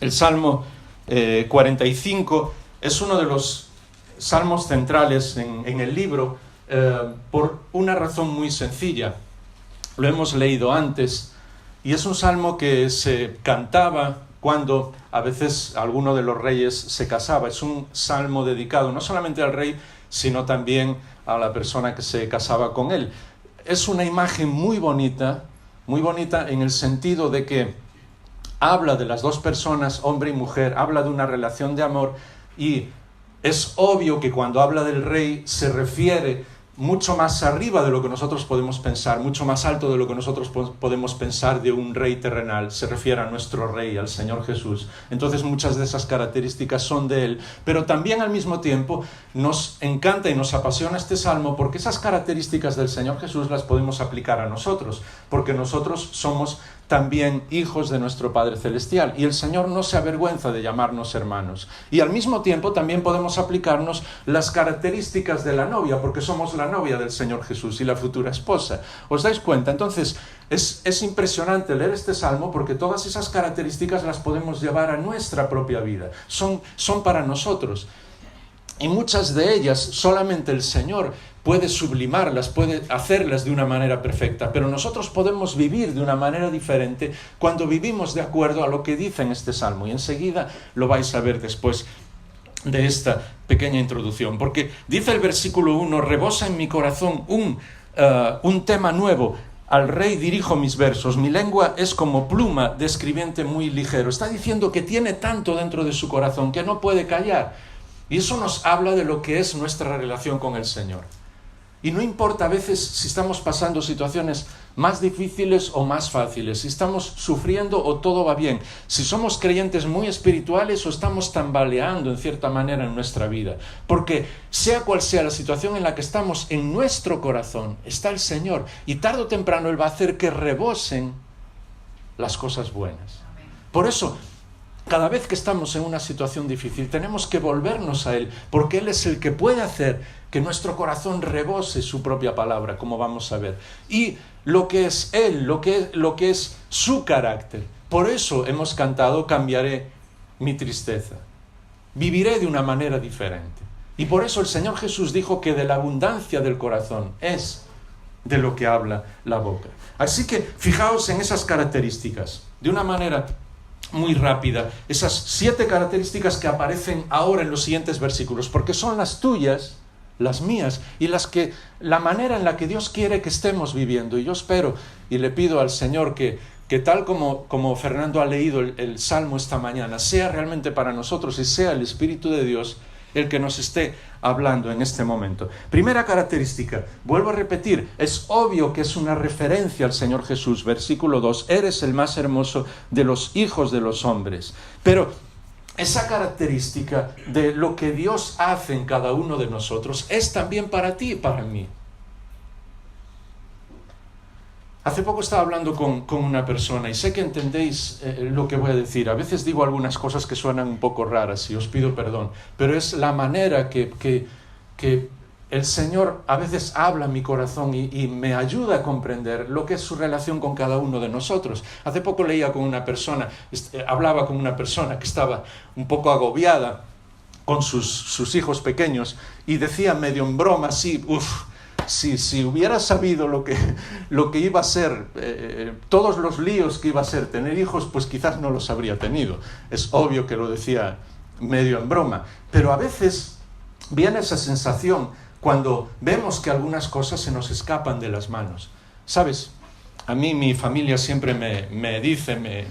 El Salmo 45 es uno de los salmos centrales en el libro por una razón muy sencilla. Lo hemos leído antes y es un salmo que se cantaba cuando a veces alguno de los reyes se casaba. Es un salmo dedicado no solamente al rey, sino también a la persona que se casaba con él. Es una imagen muy bonita en el sentido de que habla de las dos personas, hombre y mujer, habla de una relación de amor, y es obvio que cuando habla del rey se refiere mucho más arriba de lo que nosotros podemos pensar, mucho más alto de lo que nosotros podemos pensar de un rey terrenal. Se refiere a nuestro rey, al Señor Jesús. Entonces muchas de esas características son de él, pero también al mismo tiempo nos encanta y nos apasiona este salmo porque esas características del Señor Jesús las podemos aplicar a nosotros, porque nosotros somos también hijos de nuestro Padre Celestial, y el Señor no se avergüenza de llamarnos hermanos. Y al mismo tiempo también podemos aplicarnos las características de la novia, porque somos la novia del Señor Jesús y la futura esposa. ¿Os dais cuenta? Entonces es impresionante leer este salmo porque todas esas características las podemos llevar a nuestra propia vida. Son para nosotros. Y muchas de ellas solamente el Señor puede sublimarlas, puede hacerlas de una manera perfecta, pero nosotros podemos vivir de una manera diferente cuando vivimos de acuerdo a lo que dice en este salmo. Y enseguida lo vais a ver después de esta pequeña introducción, porque dice el versículo 1: rebosa en mi corazón un tema nuevo. Al rey dirijo mis versos, mi lengua es como pluma de escribiente muy ligero. Está diciendo que tiene tanto dentro de su corazón que no puede callar. Y eso nos habla de lo que es nuestra relación con el Señor. Y no importa a veces si estamos pasando situaciones más difíciles o más fáciles, si estamos sufriendo o todo va bien, si somos creyentes muy espirituales o estamos tambaleando en cierta manera en nuestra vida. Porque sea cual sea la situación en la que estamos, en nuestro corazón está el Señor. Y tarde o temprano Él va a hacer que rebosen las cosas buenas. Por eso, cada vez que estamos en una situación difícil, tenemos que volvernos a Él, porque Él es el que puede hacer que nuestro corazón rebose su propia palabra, como vamos a ver. Y lo que es Él, lo que es su carácter. Por eso hemos cantado: cambiaré mi tristeza. Viviré de una manera diferente. Y por eso el Señor Jesús dijo que de la abundancia del corazón es de lo que habla la boca. Así que fijaos en esas características, de una manera muy rápida, esas 7 características que aparecen ahora en los siguientes versículos, porque son las tuyas, las mías, y la manera en la que Dios quiere que estemos viviendo. Y yo espero y le pido al Señor que tal como Fernando ha leído el Salmo esta mañana, sea realmente para nosotros y sea el Espíritu de Dios el que nos esté hablando en este momento. Primera característica, vuelvo a repetir, es obvio que es una referencia al Señor Jesús. Versículo 2, eres el más hermoso de los hijos de los hombres. Pero esa característica de lo que Dios hace en cada uno de nosotros es también para ti y para mí. Hace poco estaba hablando con una persona y sé que entendéis lo que voy a decir. A veces digo algunas cosas que suenan un poco raras y os pido perdón, pero es la manera que el Señor a veces habla en mi corazón y me ayuda a comprender lo que es su relación con cada uno de nosotros. Hace poco hablaba con una persona que estaba un poco agobiada con sus hijos pequeños y decía medio en broma así: si hubiera sabido lo que iba a ser, todos los líos que iba a ser tener hijos, pues quizás no los habría tenido. Es obvio que lo decía medio en broma, pero a veces viene esa sensación cuando vemos que algunas cosas se nos escapan de las manos. ¿Sabes? A mí mi familia siempre me dice,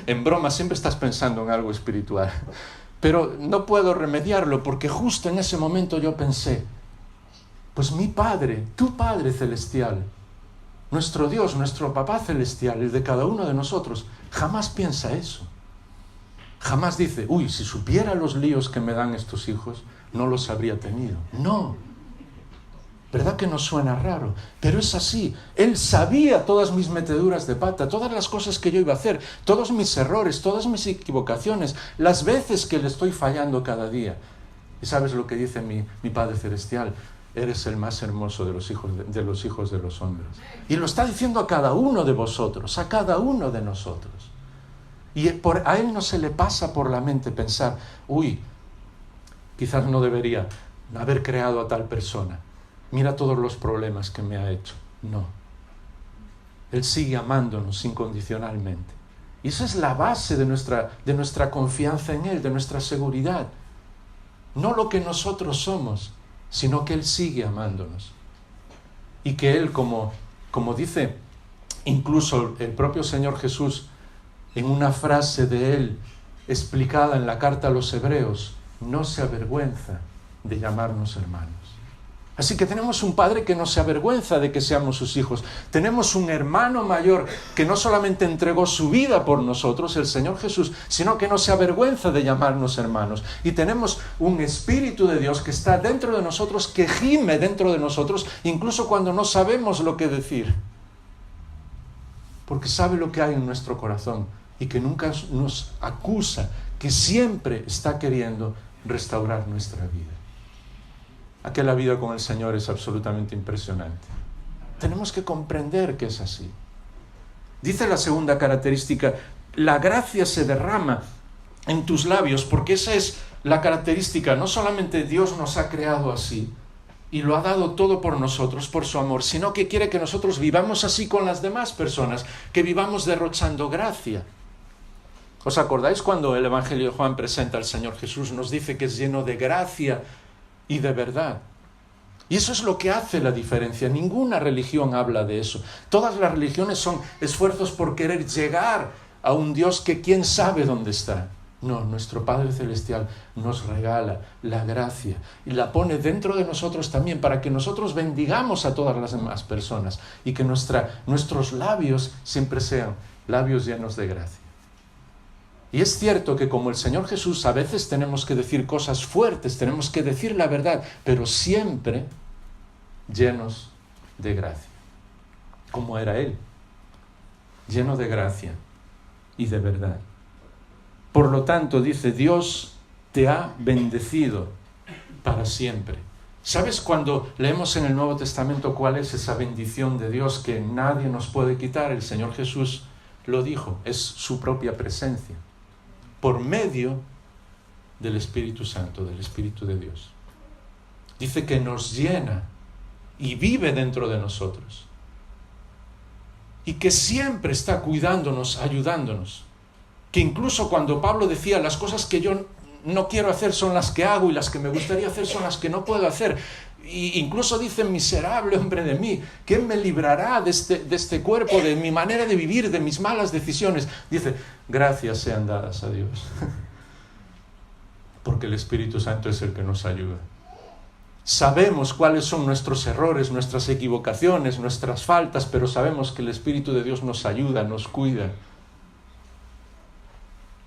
en broma, siempre estás pensando en algo espiritual. Pero no puedo remediarlo porque justo en ese momento yo pensé: pues mi Padre, tu Padre Celestial, nuestro Dios, nuestro Papá Celestial, el de cada uno de nosotros, jamás piensa eso. Jamás dice: uy, si supiera los líos que me dan estos hijos, no los habría tenido. No. ¿Verdad que nos suena raro? Pero es así. Él sabía todas mis meteduras de pata, todas las cosas que yo iba a hacer, todos mis errores, todas mis equivocaciones, las veces que le estoy fallando cada día. ¿Y sabes lo que dice mi Padre Celestial? Eres el más hermoso de los hijos de los hombres. Y lo está diciendo a cada uno de vosotros, a cada uno de nosotros. Y a él no se le pasa por la mente pensar, uy, quizás no debería haber creado a tal persona. Mira todos los problemas que me ha hecho. No. Él sigue amándonos incondicionalmente. Y esa es la base de nuestra confianza en Él, de nuestra seguridad. No lo que nosotros somos, sino que Él sigue amándonos. Y que Él, como dice incluso el propio Señor Jesús, en una frase de Él explicada en la carta a los Hebreos, no se avergüenza de llamarnos hermanos. Así que tenemos un Padre que no se avergüenza de que seamos sus hijos. Tenemos un hermano mayor que no solamente entregó su vida por nosotros, el Señor Jesús, sino que no se avergüenza de llamarnos hermanos. Y tenemos un Espíritu de Dios que está dentro de nosotros, que gime dentro de nosotros, incluso cuando no sabemos lo que decir. Porque sabe lo que hay en nuestro corazón y que nunca nos acusa, que siempre está queriendo restaurar nuestra vida. Aquella vida con el Señor es absolutamente impresionante. Tenemos que comprender que es así. Dice la segunda característica, la gracia se derrama en tus labios, porque esa es la característica. No solamente Dios nos ha creado así y lo ha dado todo por nosotros, por su amor, sino que quiere que nosotros vivamos así con las demás personas, que vivamos derrochando gracia. ¿Os acordáis cuando el Evangelio de Juan presenta al Señor Jesús? Nos dice que es lleno de gracia y de verdad. Y eso es lo que hace la diferencia. Ninguna religión habla de eso. Todas las religiones son esfuerzos por querer llegar a un Dios que quién sabe dónde está. No, nuestro Padre Celestial nos regala la gracia y la pone dentro de nosotros también para que nosotros bendigamos a todas las demás personas y que nuestros labios siempre sean labios llenos de gracia. Y es cierto que como el Señor Jesús a veces tenemos que decir cosas fuertes, tenemos que decir la verdad, pero siempre llenos de gracia. Como era Él, lleno de gracia y de verdad. Por lo tanto, dice, Dios te ha bendecido para siempre. ¿Sabes cuando leemos en el Nuevo Testamento cuál es esa bendición de Dios que nadie nos puede quitar? El Señor Jesús lo dijo, es su propia presencia. Por medio del Espíritu Santo, del Espíritu de Dios. Dice que nos llena y vive dentro de nosotros. Y que siempre está cuidándonos, ayudándonos. Que incluso cuando Pablo decía las cosas que yo no quiero hacer son las que hago y las que me gustaría hacer son las que no puedo hacer. Y incluso dice, miserable hombre de mí, ¿quién me librará de este cuerpo, de mi manera de vivir, de mis malas decisiones? Dice, gracias sean dadas a Dios. Porque el Espíritu Santo es el que nos ayuda. Sabemos cuáles son nuestros errores, nuestras equivocaciones, nuestras faltas, pero sabemos que el Espíritu de Dios nos ayuda, nos cuida.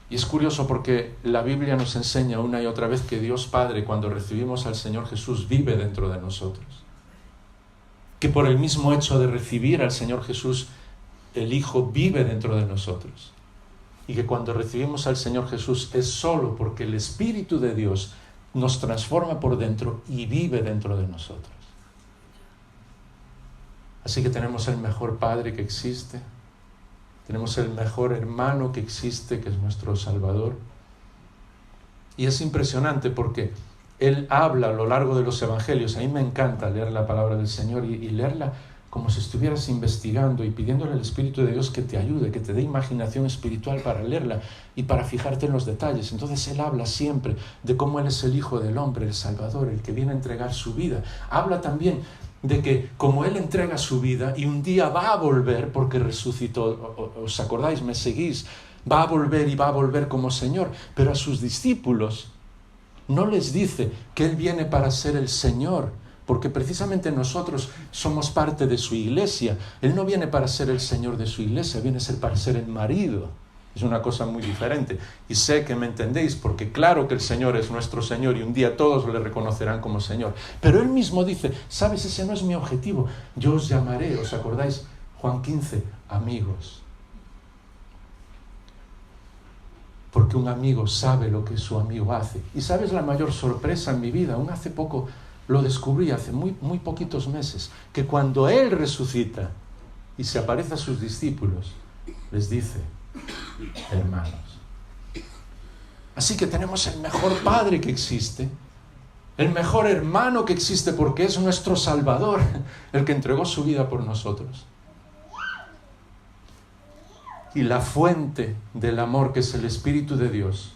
Y es curioso porque la Biblia nos enseña una y otra vez que Dios Padre, cuando recibimos al Señor Jesús, vive dentro de nosotros. Que por el mismo hecho de recibir al Señor Jesús, el Hijo vive dentro de nosotros. Y que cuando recibimos al Señor Jesús es solo porque el Espíritu de Dios nos transforma por dentro y vive dentro de nosotros. Así que tenemos el mejor Padre que existe. Tenemos el mejor hermano que existe, que es nuestro Salvador. Y es impresionante porque Él habla a lo largo de los Evangelios. A mí me encanta leer la palabra del Señor y leerla como si estuvieras investigando y pidiéndole al Espíritu de Dios que te ayude, que te dé imaginación espiritual para leerla y para fijarte en los detalles. Entonces Él habla siempre de cómo Él es el Hijo del Hombre, el Salvador, el que viene a entregar su vida. Habla también de que como Él entrega su vida y un día va a volver porque resucitó, ¿os acordáis? ¿Me seguís? Va a volver y va a volver como Señor, pero a sus discípulos no les dice que Él viene para ser el Señor, porque precisamente nosotros somos parte de su iglesia. Él no viene para ser el Señor de su iglesia, viene para ser el marido. Es una cosa muy diferente. Y sé que me entendéis, porque claro que el Señor es nuestro Señor y un día todos le reconocerán como Señor. Pero Él mismo dice, ¿sabes? Ese no es mi objetivo. Yo os llamaré, ¿os acordáis? Juan 15, amigos. Porque un amigo sabe lo que su amigo hace. Y ¿sabes la mayor sorpresa en mi vida? Aún hace poco lo descubrí, hace muy poquitos meses, que cuando Él resucita y se aparece a sus discípulos, les dice, hermanos. Así que tenemos el mejor Padre que existe, el mejor hermano que existe, porque es nuestro Salvador, el que entregó su vida por nosotros. Y la fuente del amor, que es el Espíritu de Dios.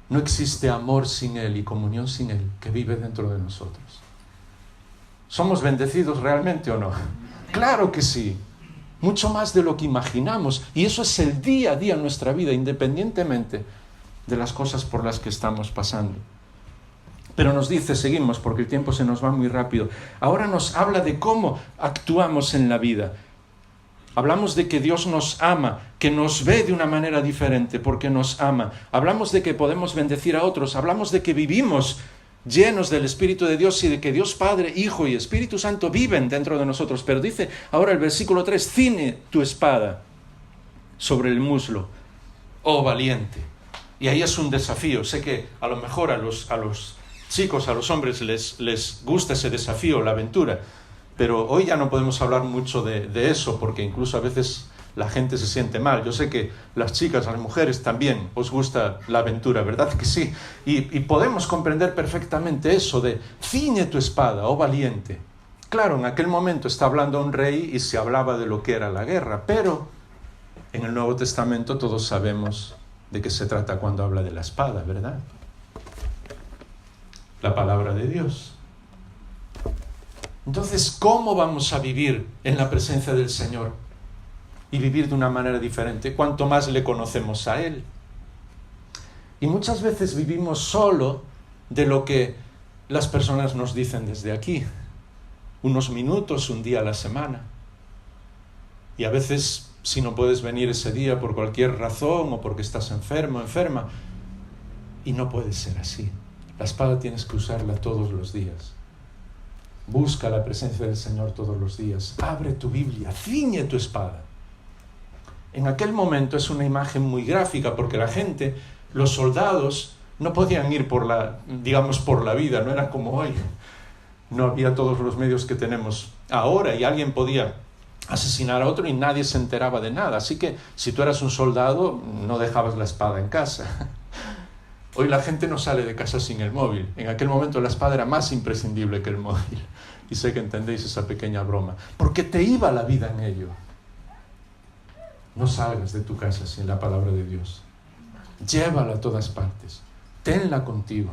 No existe amor sin Él y comunión sin Él, que vive dentro de nosotros. ¿Somos bendecidos realmente o no? Claro que sí. Mucho más de lo que imaginamos. Y eso es el día a día en nuestra vida, independientemente de las cosas por las que estamos pasando. Pero nos dice, seguimos porque el tiempo se nos va muy rápido. Ahora nos habla de cómo actuamos en la vida. Hablamos de que Dios nos ama, que nos ve de una manera diferente porque nos ama. Hablamos de que podemos bendecir a otros. Hablamos de que vivimos llenos del Espíritu de Dios y de que Dios Padre, Hijo y Espíritu Santo viven dentro de nosotros. Pero dice ahora el versículo 3, ciñe tu espada sobre el muslo, oh valiente. Y ahí es un desafío. Sé que a lo mejor a los chicos, a los hombres les gusta ese desafío, la aventura. Pero hoy ya no podemos hablar mucho de eso, porque incluso a veces la gente se siente mal. Yo sé que las chicas, las mujeres también os gusta la aventura, ¿verdad que sí? Y podemos comprender perfectamente eso de ciñe tu espada, oh valiente. Claro, en aquel momento está hablando un rey y se hablaba de lo que era la guerra, pero en el Nuevo Testamento todos sabemos de qué se trata cuando habla de la espada, ¿verdad? La palabra de Dios. Entonces, ¿cómo vamos a vivir en la presencia del Señor? Y vivir de una manera diferente, cuanto más le conocemos a Él. Y muchas veces vivimos solo de lo que las personas nos dicen desde aquí. Unos minutos, un día a la semana. Y a veces, si no puedes venir ese día por cualquier razón o porque estás enfermo, enferma, y no puede ser así. La espada tienes que usarla todos los días. Busca la presencia del Señor todos los días. Abre tu Biblia, ciñe tu espada. En aquel momento es una imagen muy gráfica porque la gente, los soldados, no podían ir por la vida, no era como hoy. No había todos los medios que tenemos ahora y alguien podía asesinar a otro y nadie se enteraba de nada. Así que si tú eras un soldado, no dejabas la espada en casa. Hoy la gente no sale de casa sin el móvil. En aquel momento la espada era más imprescindible que el móvil. Y sé que entendéis esa pequeña broma. Porque te iba la vida en ello. No salgas de tu casa sin la palabra de Dios. Llévala a todas partes. Tenla contigo.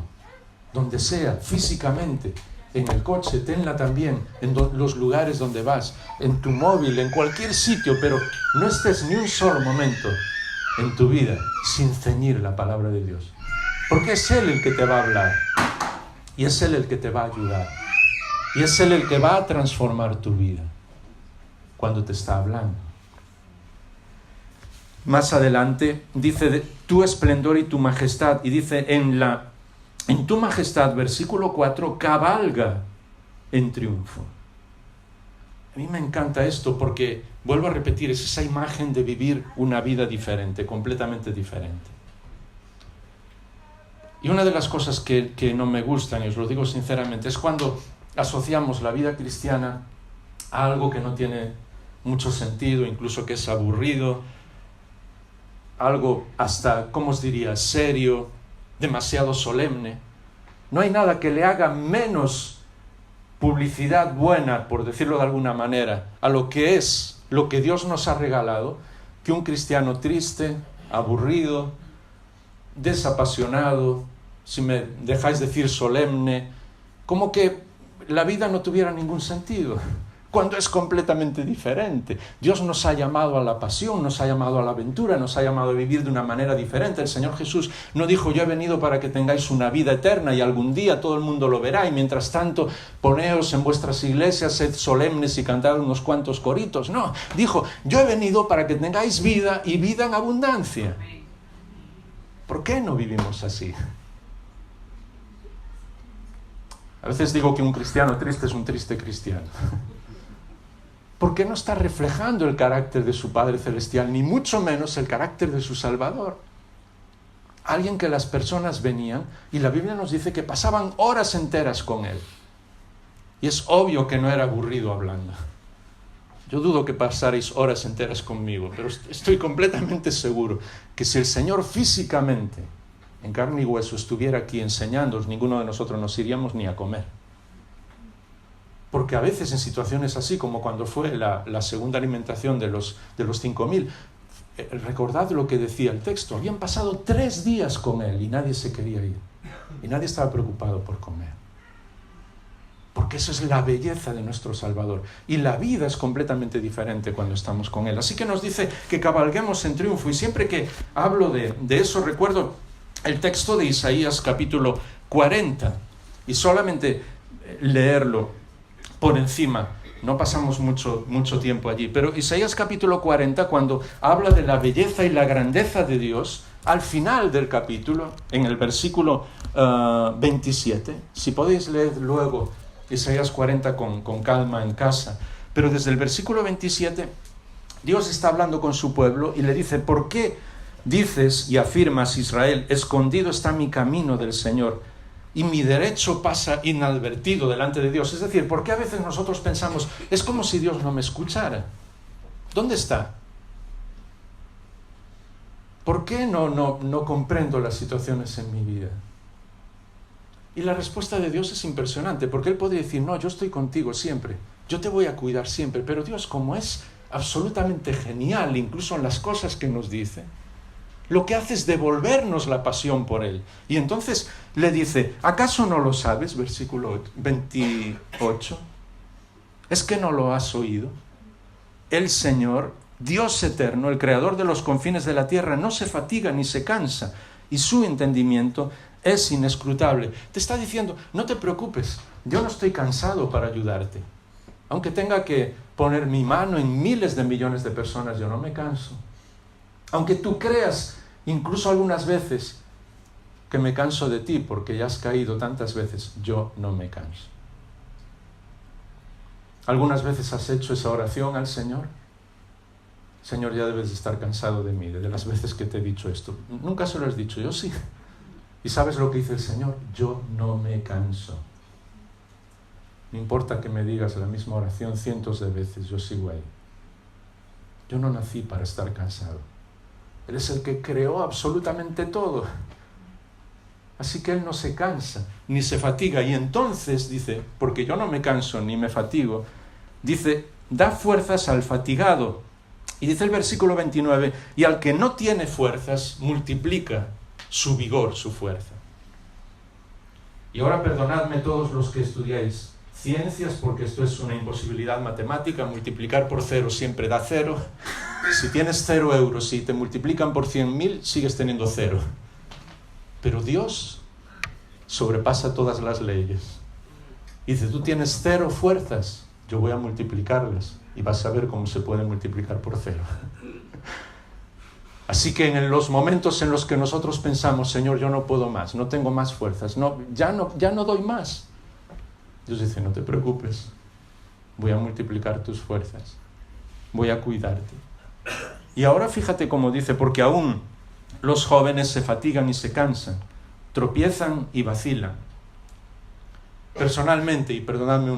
Donde sea, físicamente. En el coche, tenla también. En los lugares donde vas. En tu móvil, en cualquier sitio. Pero no estés ni un solo momento en tu vida sin ceñir la palabra de Dios. Porque es Él el que te va a hablar. Y es Él el que te va a ayudar. Y es Él el que va a transformar tu vida. Cuando te está hablando. Más adelante dice de tu esplendor y tu majestad. Y dice en tu majestad, versículo 4, cabalga en triunfo. A mí me encanta esto porque, vuelvo a repetir, es esa imagen de vivir una vida diferente, completamente diferente. Y una de las cosas que no me gustan, y os lo digo sinceramente, es cuando asociamos la vida cristiana a algo que no tiene mucho sentido, incluso que es aburrido, algo hasta, ¿cómo os diría?, serio, demasiado solemne. No hay nada que le haga menos publicidad buena, por decirlo de alguna manera, a lo que es, lo que Dios nos ha regalado, que un cristiano triste, aburrido, desapasionado, si me dejáis decir solemne, como que la vida no tuviera ningún sentido, cuando es completamente diferente. Dios nos ha llamado a la pasión, nos ha llamado a la aventura, nos ha llamado a vivir de una manera diferente. El Señor Jesús no dijo, yo he venido para que tengáis una vida eterna y algún día todo el mundo lo verá, y mientras tanto poneos en vuestras iglesias, sed solemnes y cantad unos cuantos coritos. No, dijo, yo he venido para que tengáis vida y vida en abundancia. ¿Por qué no vivimos así? A veces digo que un cristiano triste es un triste cristiano. Porque no está reflejando el carácter de su Padre Celestial, ni mucho menos el carácter de su Salvador. Alguien que las personas venían, y la Biblia nos dice que pasaban horas enteras con Él. Y es obvio que no era aburrido hablando. Yo dudo que pasarais horas enteras conmigo, pero estoy completamente seguro que si el Señor físicamente, en carne y hueso, estuviera aquí enseñándoos, ninguno de nosotros nos iríamos ni a comer. Porque a veces en situaciones así, como cuando fue la segunda alimentación de los 5.000, recordad lo que decía el texto, habían pasado 3 días con Él y nadie se quería ir. Y nadie estaba preocupado por comer. Porque eso es la belleza de nuestro Salvador. Y la vida es completamente diferente cuando estamos con Él. Así que nos dice que cabalguemos en triunfo. Y siempre que hablo de eso, recuerdo el texto de Isaías capítulo 40. Y solamente leerlo por encima. No pasamos mucho tiempo allí. Pero Isaías capítulo 40, cuando habla de la belleza y la grandeza de Dios, al final del capítulo, en el versículo 27, si podéis leer luego Isaías 40 con calma en casa, pero desde el versículo 27, Dios está hablando con su pueblo y le dice: ¿por qué dices y afirmas, Israel, escondido está mi camino del Señor y mi derecho pasa inadvertido delante de Dios? Es decir, ¿por qué a veces nosotros pensamos, es como si Dios no me escuchara? ¿Dónde está? ¿Por qué no comprendo las situaciones en mi vida? Y la respuesta de Dios es impresionante, porque Él podría decir: no, yo estoy contigo siempre, yo te voy a cuidar siempre. Pero Dios, como es absolutamente genial, incluso en las cosas que nos dice, lo que hace es devolvernos la pasión por Él. Y entonces le dice: ¿acaso no lo sabes? Versículo 28. ¿Es que no lo has oído? El Señor, Dios eterno, el creador de los confines de la tierra, no se fatiga ni se cansa, y su entendimiento es inescrutable. Te está diciendo: no te preocupes, yo no estoy cansado para ayudarte. Aunque tenga que poner mi mano en miles de millones de personas, yo no me canso. Aunque tú creas, incluso algunas veces, que me canso de ti porque ya has caído tantas veces, yo no me canso. ¿Algunas veces has hecho esa oración al Señor? Señor, ya debes de estar cansado de mí, de las veces que te he dicho esto. Nunca se lo has dicho, yo sí. ¿Y sabes lo que dice el Señor? Yo no me canso. No importa que me digas la misma oración cientos de veces, yo sigo ahí. Yo no nací para estar cansado. Él es el que creó absolutamente todo. Así que Él no se cansa, ni se fatiga. Y entonces dice, porque yo no me canso ni me fatigo, dice, da fuerzas al fatigado. Y dice el versículo 29, y al que no tiene fuerzas, multiplica su vigor, su fuerza. Y ahora perdonadme todos los que estudiáis ciencias, porque esto es una imposibilidad matemática. Multiplicar por 0 siempre da 0. Si tienes 0 euros y te multiplican por 100.000, sigues teniendo 0. Pero Dios sobrepasa todas las leyes. Y dice, tú tienes 0 fuerzas, yo voy a multiplicarlas y vas a ver cómo se puede multiplicar por 0. Así que en los momentos en los que nosotros pensamos, Señor, yo no puedo más, no tengo más fuerzas, ya no doy más, Dios dice, no te preocupes, voy a multiplicar tus fuerzas, voy a cuidarte. Y ahora fíjate cómo dice, porque aún los jóvenes se fatigan y se cansan, tropiezan y vacilan. Personalmente, y perdonadme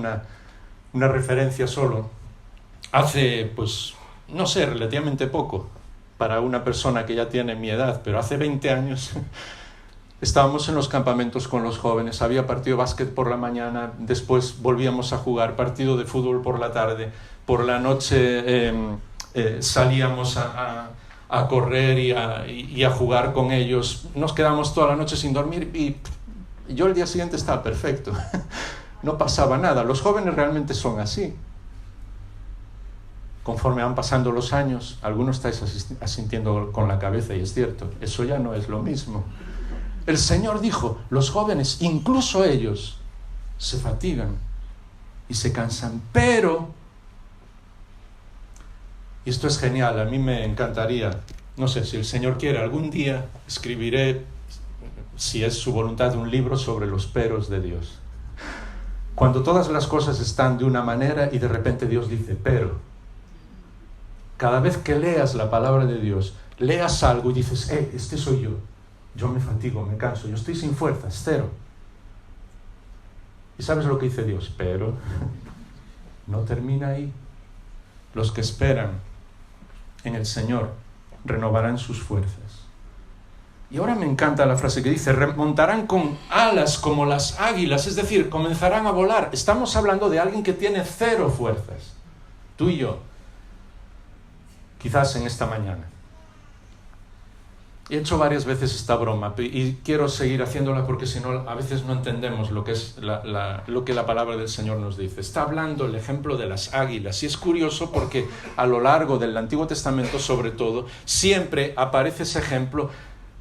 una referencia solo, hace, no sé, relativamente poco, para una persona que ya tiene mi edad, pero hace 20 años estábamos en los campamentos con los jóvenes, había partido de básquet por la mañana, después volvíamos a jugar, partido de fútbol por la tarde, por la noche salíamos a correr y a jugar con ellos, nos quedamos toda la noche sin dormir y yo el día siguiente estaba perfecto, no pasaba nada. Los jóvenes realmente son así. Conforme van pasando los años, algunos estáis asintiendo con la cabeza y es cierto, eso ya no es lo mismo. El Señor dijo, los jóvenes, incluso ellos, se fatigan y se cansan, pero, y esto es genial, a mí me encantaría, no sé, si el Señor quiere, algún día escribiré, si es su voluntad, un libro sobre los peros de Dios. Cuando todas las cosas están de una manera y de repente Dios dice, pero, cada vez que leas la palabra de Dios, leas algo y dices, este soy yo me fatigo, me canso, yo estoy sin fuerzas, 0. ¿Y sabes lo que dice Dios? Pero no termina ahí. los que esperan en el Señor renovarán sus fuerzas. Y ahora me encanta la frase que dice, remontarán con alas como las águilas, es decir, comenzarán a volar. Estamos hablando de alguien que tiene 0 fuerzas, tú y yo, quizás en esta mañana. He hecho varias veces esta broma y quiero seguir haciéndola porque si no a veces no entendemos lo que es lo que la palabra del Señor nos dice. Está hablando el ejemplo de las águilas y es curioso porque a lo largo del Antiguo Testamento sobre todo siempre aparece ese ejemplo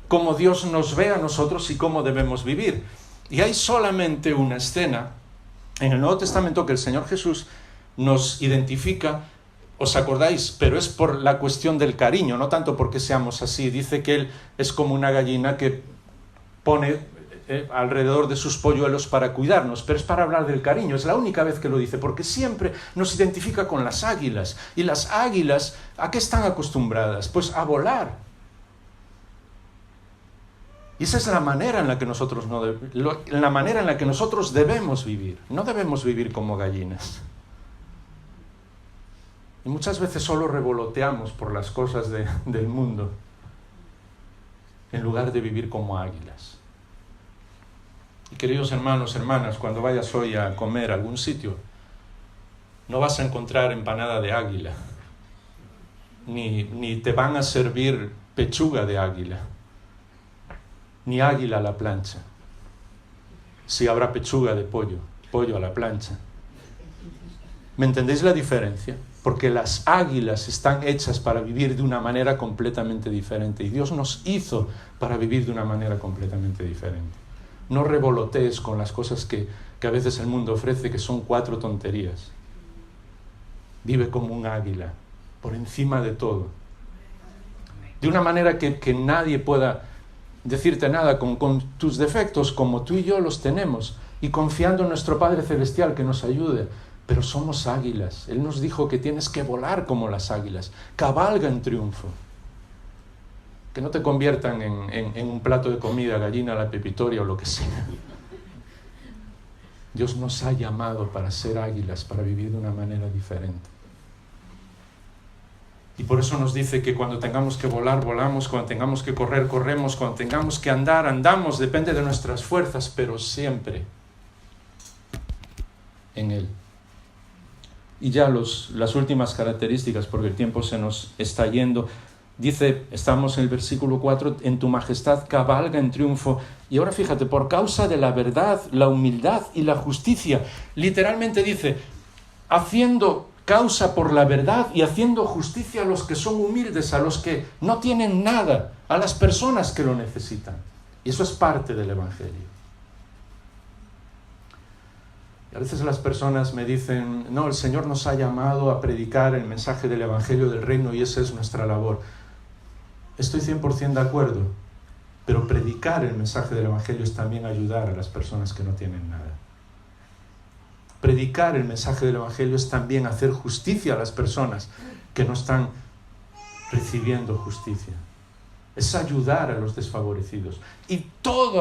cómo Dios nos ve a nosotros y cómo debemos vivir. Y hay solamente una escena en el Nuevo Testamento que el Señor Jesús nos identifica. ¿Os acordáis? Pero es por la cuestión del cariño, no tanto porque seamos así. Dice que Él es como una gallina que pone alrededor de sus polluelos para cuidarnos, pero es para hablar del cariño. Es la única vez que lo dice, porque siempre nos identifica con las águilas. Y las águilas, ¿a qué están acostumbradas? Pues a volar. Y esa es la manera en la que nosotros debemos vivir. No debemos vivir como gallinas. Y muchas veces solo revoloteamos por las cosas del mundo en lugar de vivir como águilas. Y queridos hermanos, hermanas, cuando vayas hoy a comer a algún sitio, no vas a encontrar empanada de águila, ni te van a servir pechuga de águila, ni águila a la plancha. Sí habrá pechuga de pollo, pollo a la plancha. ¿Me entendéis la diferencia? Porque las águilas están hechas para vivir de una manera completamente diferente. Y Dios nos hizo para vivir de una manera completamente diferente. No revolotees con las cosas que a veces el mundo ofrece, que son 4 tonterías. Vive como un águila, por encima de todo. De una manera que nadie pueda decirte nada, con tus defectos, como tú y yo los tenemos. Y confiando en nuestro Padre Celestial que nos ayude. Pero somos águilas. Él nos dijo que tienes que volar como las águilas. Cabalga en triunfo. Que no te conviertan en un plato de comida, gallina a la pepitoria o lo que sea. Dios nos ha llamado para ser águilas, para vivir de una manera diferente. Y por eso nos dice que cuando tengamos que volar, volamos, cuando tengamos que correr, corremos, cuando tengamos que andar, andamos, depende de nuestras fuerzas, pero siempre en Él. Y ya las últimas características, porque el tiempo se nos está yendo. Dice, estamos en el versículo 4, en tu majestad cabalga en triunfo. Y ahora fíjate, por causa de la verdad, la humildad y la justicia. Literalmente dice, haciendo causa por la verdad y haciendo justicia a los que son humildes, a los que no tienen nada, a las personas que lo necesitan. Y eso es parte del Evangelio. A veces las personas me dicen, no, el Señor nos ha llamado a predicar el mensaje del Evangelio del Reino y esa es nuestra labor. Estoy 100% de acuerdo, pero predicar el mensaje del Evangelio es también ayudar a las personas que no tienen nada. Predicar el mensaje del Evangelio es también hacer justicia a las personas que no están recibiendo justicia. Es ayudar a los desfavorecidos. Y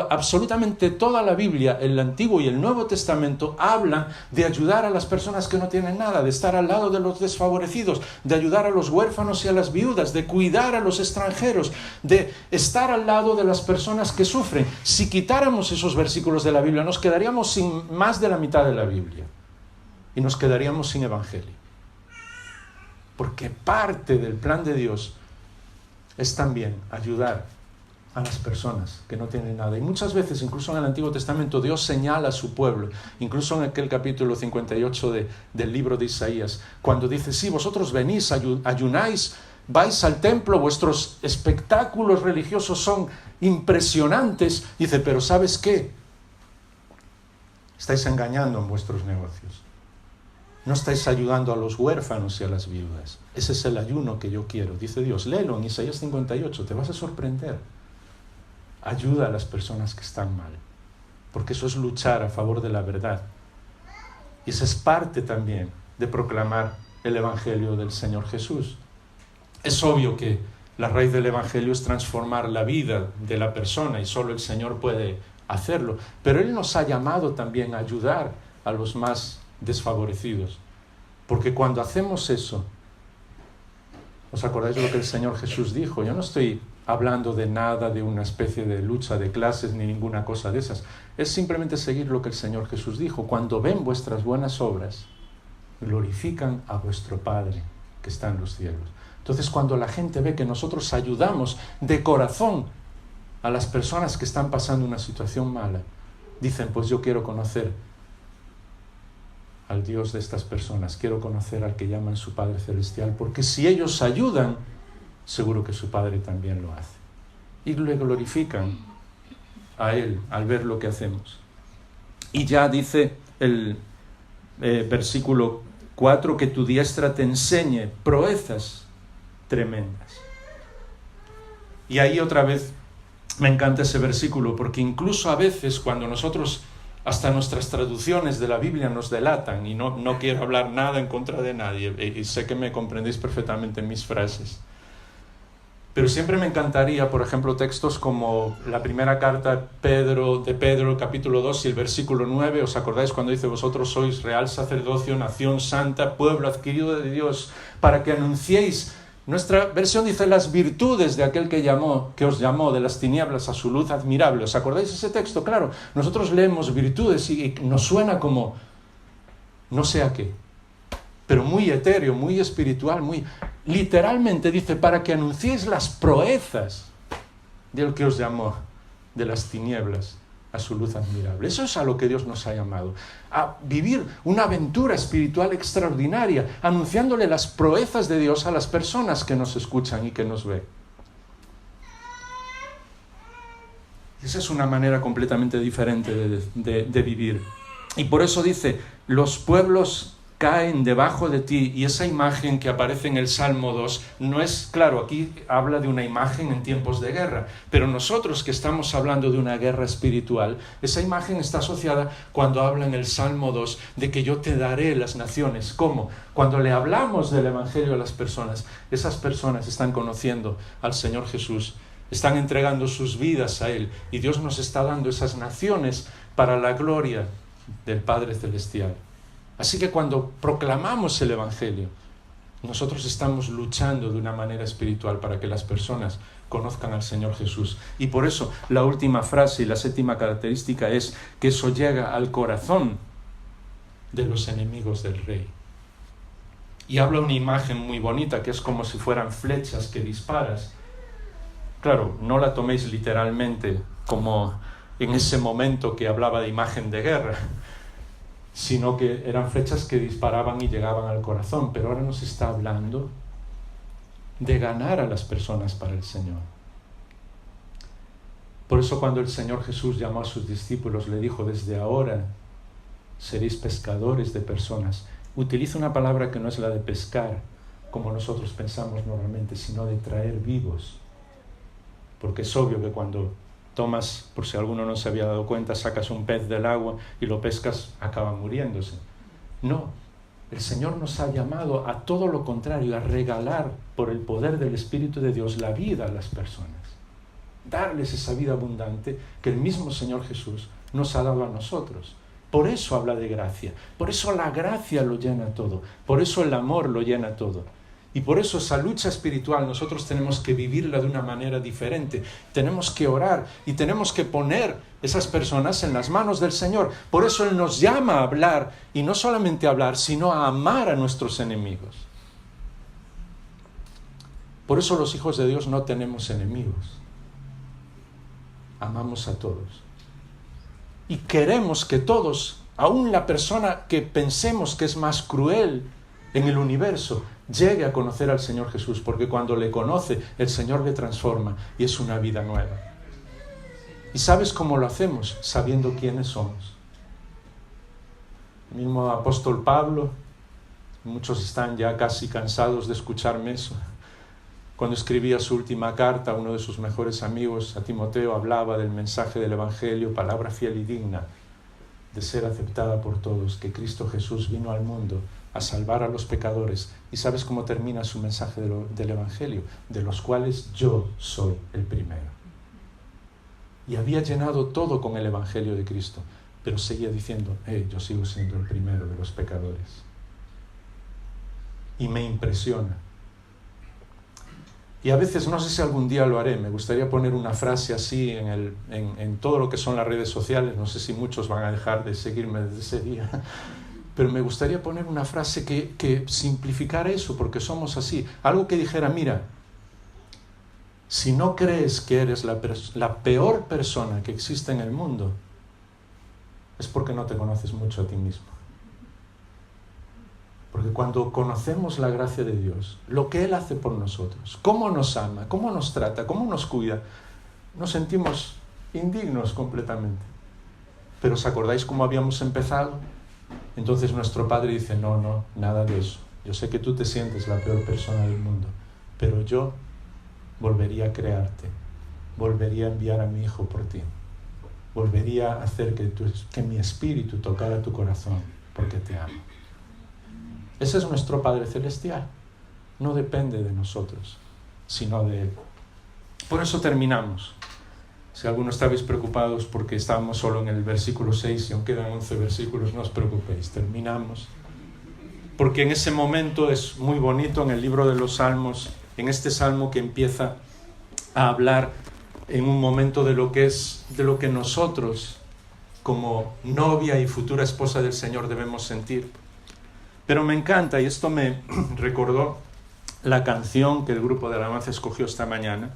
absolutamente toda la Biblia, el Antiguo y el Nuevo Testamento, hablan de ayudar a las personas que no tienen nada, de estar al lado de los desfavorecidos, de ayudar a los huérfanos y a las viudas, de cuidar a los extranjeros, de estar al lado de las personas que sufren. Si quitáramos esos versículos de la Biblia, nos quedaríamos sin más de la mitad de la Biblia. Y nos quedaríamos sin Evangelio. Porque parte del plan de Dios es también ayudar a las personas que no tienen nada. Y muchas veces, incluso en el Antiguo Testamento, Dios señala a su pueblo, incluso en aquel capítulo 58 del libro de Isaías, cuando dice, sí, vosotros venís, ayunáis, vais al templo, vuestros espectáculos religiosos son impresionantes. Dice, pero ¿sabes qué? Estáis engañando en vuestros negocios. No estáis ayudando a los huérfanos y a las viudas. Ese es el ayuno que yo quiero, dice Dios. Léelo en Isaías 58, te vas a sorprender. Ayuda a las personas que están mal, porque eso es luchar a favor de la verdad. Y esa es parte también de proclamar el Evangelio del Señor Jesús. Es obvio que la raíz del Evangelio es transformar la vida de la persona y solo el Señor puede hacerlo. Pero Él nos ha llamado también a ayudar a los más desfavorecidos, porque cuando hacemos eso ¿Os acordáis de lo que el Señor Jesús dijo? Yo no estoy hablando de nada, de una especie de lucha de clases ni ninguna cosa de esas. Es simplemente seguir lo que el Señor Jesús dijo. Cuando ven vuestras buenas obras, glorifican a vuestro Padre que está en los cielos. Entonces, cuando la gente ve que nosotros ayudamos de corazón a las personas que están pasando una situación mala, dicen, pues yo quiero conocer al Dios de estas personas, quiero conocer al que llaman su Padre Celestial, porque si ellos ayudan, seguro que su Padre también lo hace. Y le glorifican a Él al ver lo que hacemos. Y ya dice el versículo 4, que tu diestra te enseñe proezas tremendas. Y ahí otra vez me encanta ese versículo, porque incluso a veces cuando nosotros, hasta nuestras traducciones de la Biblia nos delatan, y no quiero hablar nada en contra de nadie, y sé que me comprendéis perfectamente en mis frases, pero siempre me encantaría, por ejemplo, textos como la primera carta de Pedro, capítulo 2 y el versículo 9, ¿os acordáis cuando dice, vosotros sois real sacerdocio, nación santa, pueblo adquirido de Dios, para que anunciéis? Nuestra versión dice las virtudes de aquel que os llamó de las tinieblas a su luz admirable. ¿Os acordáis ese texto? Claro, nosotros leemos virtudes y nos suena como no sé a qué, pero muy etéreo, muy espiritual, muy... Literalmente dice, para que anunciéis las proezas del que os llamó de las tinieblas a su luz admirable. Eso es a lo que Dios nos ha llamado, a vivir una aventura espiritual extraordinaria, anunciándole las proezas de Dios a las personas que nos escuchan y que nos ven. Esa es una manera completamente diferente de vivir. Y por eso dice, los pueblos caen debajo de ti, y esa imagen que aparece en el Salmo 2 no es, claro, aquí habla de una imagen en tiempos de guerra, pero nosotros que estamos hablando de una guerra espiritual, esa imagen está asociada cuando habla en el Salmo 2 de que yo te daré las naciones. ¿Cómo? Cuando le hablamos del Evangelio a las personas, esas personas están conociendo al Señor Jesús, están entregando sus vidas a Él, y Dios nos está dando esas naciones para la gloria del Padre Celestial. Así que cuando proclamamos el Evangelio, nosotros estamos luchando de una manera espiritual para que las personas conozcan al Señor Jesús. Y por eso la última frase y la séptima característica es que eso llega al corazón de los enemigos del rey. Y habla una imagen muy bonita, que es como si fueran flechas que disparas. Claro, no la toméis literalmente como en ese momento que hablaba de imagen de guerra, sino que eran flechas que disparaban y llegaban al corazón. Pero ahora nos está hablando de ganar a las personas para el Señor. Por eso cuando el Señor Jesús llamó a sus discípulos, le dijo, desde ahora seréis pescadores de personas. Utiliza una palabra que no es la de pescar, como nosotros pensamos normalmente, sino de traer vivos. Porque es obvio que cuando tomas, por si alguno no se había dado cuenta, sacas un pez del agua y lo pescas, acaba muriéndose. No, el Señor nos ha llamado a todo lo contrario, a regalar por el poder del Espíritu de Dios la vida a las personas. Darles esa vida abundante que el mismo Señor Jesús nos ha dado a nosotros. Por eso habla de gracia, por eso la gracia lo llena todo, por eso el amor lo llena todo. Y por eso esa lucha espiritual nosotros tenemos que vivirla de una manera diferente. Tenemos que orar y tenemos que poner esas personas en las manos del Señor. Por eso Él nos llama a hablar, y no solamente a hablar, sino a amar a nuestros enemigos. Por eso los hijos de Dios no tenemos enemigos. Amamos a todos. Y queremos que todos, aun la persona que pensemos que es más cruel en el universo, llegue a conocer al Señor Jesús, porque cuando le conoce, el Señor le transforma y es una vida nueva. ¿Y sabes cómo lo hacemos? Sabiendo quiénes somos. El mismo apóstol Pablo, muchos están ya casi cansados de escucharme eso, cuando escribía su última carta, uno de sus mejores amigos, a Timoteo, hablaba del mensaje del Evangelio, palabra fiel y digna de ser aceptada por todos, que Cristo Jesús vino al mundo a salvar a los pecadores. ¿Y sabes cómo termina su mensaje del Evangelio? De los cuales yo soy el primero. Y había llenado todo con el Evangelio de Cristo, pero seguía diciendo, yo sigo siendo el primero de los pecadores. Y me impresiona Y a veces, no sé si algún día lo haré, me gustaría poner una frase así en todo lo que son las redes sociales, no sé si muchos van a dejar de seguirme desde ese día, pero me gustaría poner una frase que simplificara eso, porque somos así. Algo que dijera, mira, si no crees que eres la peor persona que existe en el mundo, es porque no te conoces mucho a ti mismo. Porque cuando conocemos la gracia de Dios, lo que Él hace por nosotros, cómo nos ama, cómo nos trata, cómo nos cuida, nos sentimos indignos completamente. Pero ¿os acordáis cómo habíamos empezado? Entonces nuestro Padre dice, no, nada de eso. Yo sé que tú te sientes la peor persona del mundo, pero yo volvería a crearte, volvería a enviar a mi Hijo por ti, volvería a hacer que mi espíritu tocara tu corazón, porque te amo. Ese es nuestro Padre Celestial. No depende de nosotros, sino de Él. Por eso terminamos. Si algunos estabais preocupados porque estábamos solo en el versículo 6 y aún quedan 11 versículos, no os preocupéis, terminamos. Porque en ese momento es muy bonito en el libro de los Salmos, en este Salmo que empieza a hablar en un momento de lo que nosotros, como novia y futura esposa del Señor, debemos sentir. Pero me encanta, y esto me recordó la canción que el grupo de alabanza escogió esta mañana,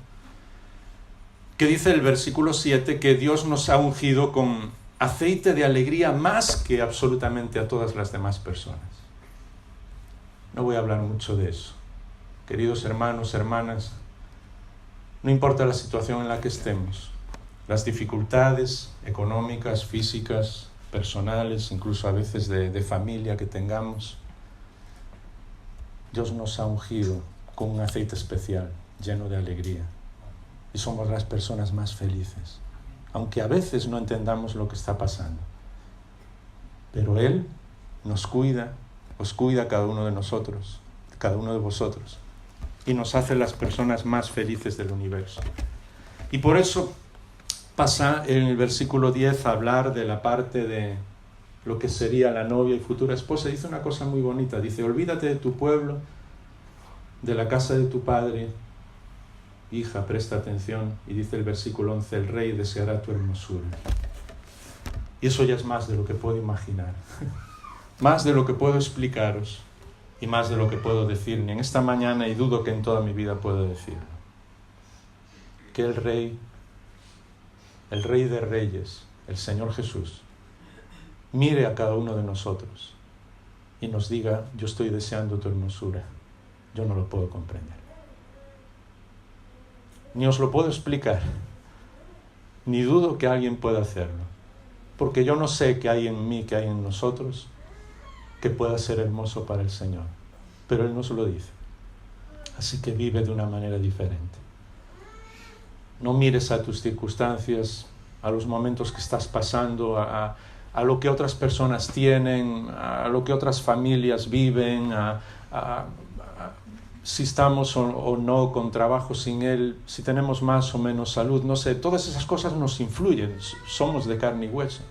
que dice el versículo 7 que Dios nos ha ungido con aceite de alegría más que absolutamente a todas las demás personas. No voy a hablar mucho de eso. Queridos hermanos, hermanas, no importa la situación en la que estemos, las dificultades económicas, físicas, personales, incluso a veces de familia que tengamos, Dios nos ha ungido con un aceite especial, lleno de alegría. Y somos las personas más felices, aunque a veces no entendamos lo que está pasando. Pero Él nos cuida, os cuida a cada uno de nosotros, cada uno de vosotros, y nos hace las personas más felices del universo. Y por eso pasa en el versículo 10 a hablar de la parte de lo que sería la novia y futura esposa. Dice una cosa muy bonita, dice, olvídate de tu pueblo, de la casa de tu padre. Hija, presta atención, y dice el versículo 11, el rey deseará tu hermosura. Y eso ya es más de lo que puedo imaginar, más de lo que puedo explicaros, y más de lo que puedo decir, ni en esta mañana, y dudo que en toda mi vida puedo decirlo. Que el Rey de Reyes, el Señor Jesús, mire a cada uno de nosotros y nos diga, yo estoy deseando tu hermosura, yo no lo puedo comprender. Ni os lo puedo explicar, ni dudo que alguien pueda hacerlo, porque yo no sé qué hay en mí, qué hay en nosotros, que pueda ser hermoso para el Señor, pero Él nos lo dice. Así que vive de una manera diferente. No mires a tus circunstancias, a los momentos que estás pasando, a lo que otras personas tienen, a lo que otras familias viven, si estamos o no con trabajo sin Él, si tenemos más o menos salud, no sé, todas esas cosas nos influyen, somos de carne y hueso.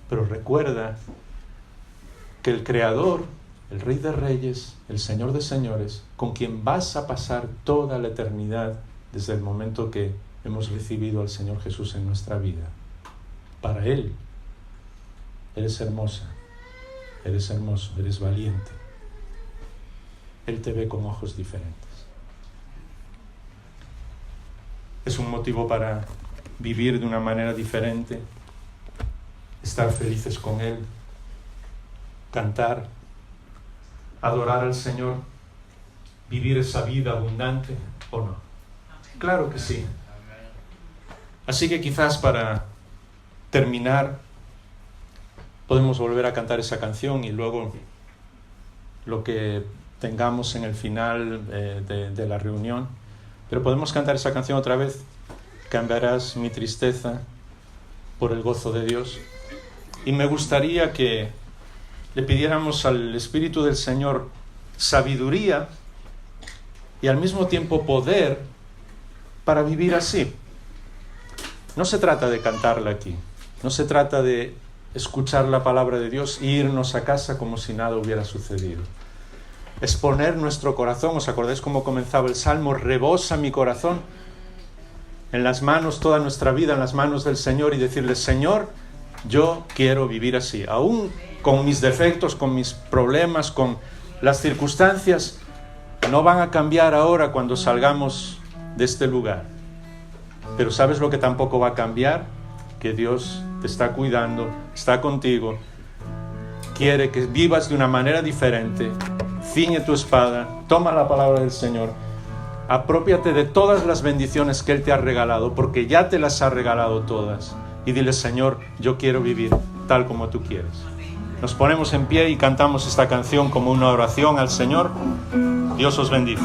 Pero recuerda que el Creador, el Rey de Reyes, el Señor de Señores, con quien vas a pasar toda la eternidad desde el momento que hemos recibido al Señor Jesús en nuestra vida, para Él, eres hermosa, eres hermoso, eres valiente. Él te ve con ojos diferentes. Es un motivo para vivir de una manera diferente, estar felices con Él, cantar, adorar al Señor, vivir esa vida abundante, ¿o no? Claro que sí. Así que quizás para terminar podemos volver a cantar esa canción y luego lo que tengamos en el final de la reunión. Pero podemos cantar esa canción otra vez. Cambiarás mi tristeza por el gozo de Dios. Y me gustaría que le pidiéramos al Espíritu del Señor sabiduría y al mismo tiempo poder para vivir así. No se trata de cantarla aquí, no se trata de escuchar la palabra de Dios e irnos a casa como si nada hubiera sucedido. es poner nuestro corazón. ¿Os acordáis cómo comenzaba el Salmo? Rebosa mi corazón. En las manos, toda nuestra vida, en las manos del Señor, y decirle, Señor, yo quiero vivir así. Aún con mis defectos, con mis problemas, con las circunstancias, no van a cambiar ahora cuando salgamos de este lugar. Pero ¿sabes lo que tampoco va a cambiar? Que Dios te está cuidando, está contigo, quiere que vivas de una manera diferente. Ciñe tu espada, toma la palabra del Señor, aprópiate de todas las bendiciones que Él te ha regalado, porque ya te las ha regalado todas, y dile, Señor, yo quiero vivir tal como tú quieres. Nos ponemos en pie y cantamos esta canción como una oración al Señor. Dios os bendice.